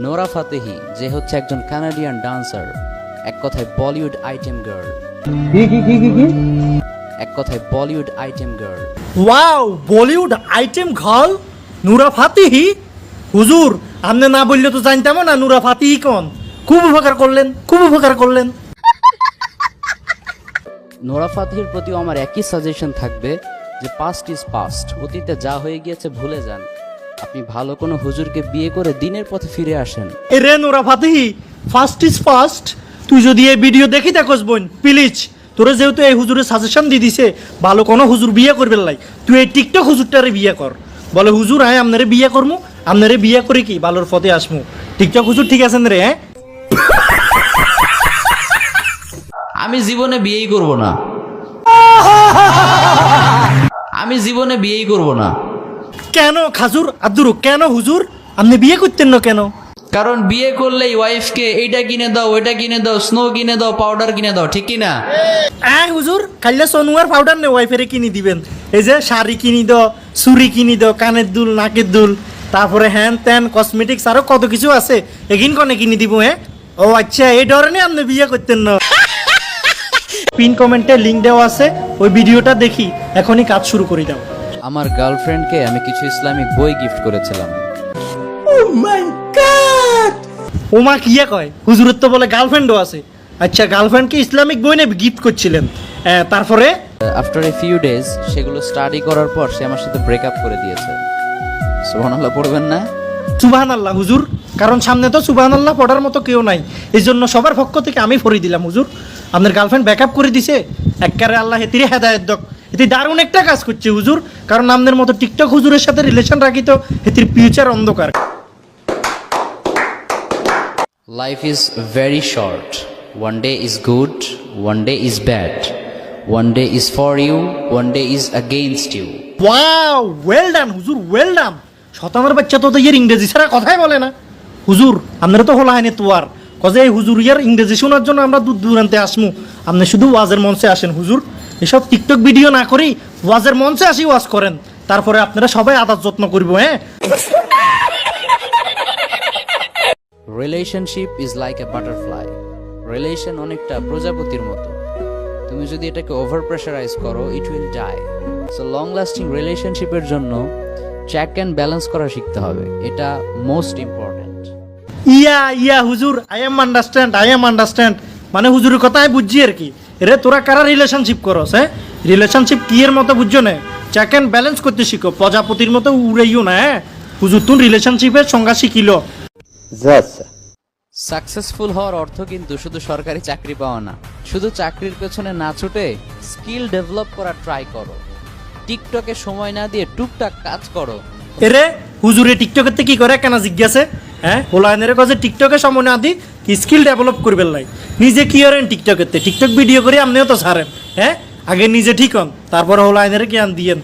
Nora Fatehi যে হচ্ছে একজন কানাডিয়ান ডান্সার, এক কথায় বলিউড আইটেম গার্ল। এক কথায় Bollywood item girl. Wow, Bollywood item girl Nura Fatehi. হুজুর আপনি না বললে তো জানতাম না নুরা ফাতেহি কোন। খুব উপকার করলেন, খুব উপকার করলেন। নোরা ফাতেহির প্রতিও আমার একই সাজেশন থাকবে যে পাস্ট ইজ পাস্ট, অতীতে যা হয়ে গিয়েছে ভুলে যান। আপনি ভালো কোনো হুজুরকে বিয়ে করে দিনের পথে ফিরে আসেন। এরে Nura Fatehi, first is first. তুই যদি এই ভিডিও দেখি থাকস বোন, প্লিজ তোরা যেহেতু এই হুজুরের সাজেশন দিয়ে দিছে ভালো কোনো হুজুর বিয়ে করবেন লাই, তুই এই টিকটক হুজুরটারে বিয়ে কর। বলে হুজুর হ্যাঁ আপনারে বিয়ে করমু, আপনারে বিয়ে করে কি ভালোর পথে আসমু। টিকটক হুজুর ঠিক আছেন রে? হ্যাঁ আমি জীবনে বিয়েই করব না। আমি জীবনে বিয়েই করব না। কেন খাজুর আব্দুর, কেন হুজুর আপনি বিয়ে করতেন না কেন? কারণ বিয়ে করলেই ওয়াইফকে এইটা কিনে দাও, ওইটা কিনে দাও, স্নো কিনে দাও, পাউডার কিনে দাও, ঠিক কি না? হুজুর খাইলে সোনুয়ার পাউডার নে ওয়াইফেরে কিনি দিবেন। এই যে শাড়ি কিনি দাও, চুরি কিনি দাও, কানের দুল, নাকের দুল, তারপরে হ্যান ত্যান কসমেটিক্স আরো কত কিছু আছে, এগিন কনে কিনি দিব। হ্যাঁ ও আচ্ছা, এই ধরনের আপনি বিয়ে করতেন না। পিন কমেন্টে লিংক দেওয়া আছে, ওই ভিডিওটা দেখি এখনই কাজ শুরু করে দাও। আমার গার্লফ্রেন্ডকে আমি কিছু ইসলামিক বই গিফট করেছিলাম। ওমা কিয়া কয়, হুজুরের তো বলে গার্লফ্রেন্ডও আছে। আচ্ছা, গার্লফ্রেন্ডকে ইসলামিক বই নিয়ে গিফট করছিলেন, তারপরে? আফটার এ ফিউ ডেজ সেগুলো স্টাডি করার পর সে আমার সাথে ব্রেকআপ করে দিয়েছে। সুবহানাল্লাহ পড়বেন না? সুবহানাল্লাহ হুজুর, কারণ সামনে তো সুবহানাল্লাহ পড়ার মতো কেউ নাই, এই জন্য সবার পক্ষ থেকে আমি পড়ে দিলাম। হুজুর আপনার গার্লফ্রেন্ড ব্যাকআপ করে দিছে, একবারে আল্লাহ হেতিরে হেদায়েত দক। এটি দারুণ একটা কাজ করছে হুজুর, কারণ আপনার মতো টিকটক হুজুরের সাথে রিলেশন রাখি তো হেতির ফিউচার অন্ধকার। Life is very short. One day is good, one day is bad. One day is for you, one day is against you. Wow, well done হুজুর, ওয়েল ডান। শতানের বাচ্চা তো ইয়ার ইংরেজি ছাড়া কথাই বলে না। হুজুর আপনারা তো হলা হাইনে তোয়ার কজে এই হুজুর ইয়ার ইংরেজি শোনার জন্য আমরা দূর দূরান্তে আসমু, আপনি শুধু ওয়াজের মঞ্চে আসেন। হুজুর এসব টিকটক ভিডিও না করেই ওয়াজের মঞ্চে আসি ওয়াজ করেন, তারপরে আপনারা সবাই আদর যত্ন করবো। হ্যাঁ, relationship is like a butterfly. Relation অনেকটা প্রজাপতির মতো, তুমি যদি এটাকে ওভার প্রেশারাইজ করো it will die. So long lasting রিলেশনশিপের জন্য চেক অ্যান্ড ব্যালেন্স করা শিখতে হবে, এটা মোস্ট ইম্পর্টেন্ট। ইয়া হুজুর, আই এম আন্ডারস্ট্যান্ড। মানে হুজুরের কথা আমি বুঝছি আর কি। রে তোরা কারা রিলেশনশিপ করস? হ্যাঁ, রিলেশনশিপ কি এর মতো বুঝছো না? চেক অ্যান্ড ব্যালেন্স করতে শিখো, প্রজাপতির মতো উড়াইও না। হ্যাঁ হুজুর, তুমি রিলেশনশিপের সংজ্ঞা শিখিল। সাকসেসফুল হওয়ার অর্থ কিন্তু শুধু সরকারি চাকরি পাওয়া না। শুধু চাকরির পেছনে না ছুটে স্কিল ডেভেলপ করা ট্রাই করো, টিকটকে সময় না দিয়ে টুকটাক কাজ করো। এরে হুজুরে টিকটকের থেকে কি করে কেন জিজ্ঞাসে? হ্যাঁ, হোলায়নের কাছে টিকটকে সময় না দি কি স্কিল ডেভেলপ করবেন লাই? নিজে কি করেন টিকটকের? টিকটক ভিডিও করে আপনিও তো ছাড়েন। হ্যাঁ, আগে নিজে ঠিক হন, তারপরে হোলায়নের জ্ঞান দিয়েন।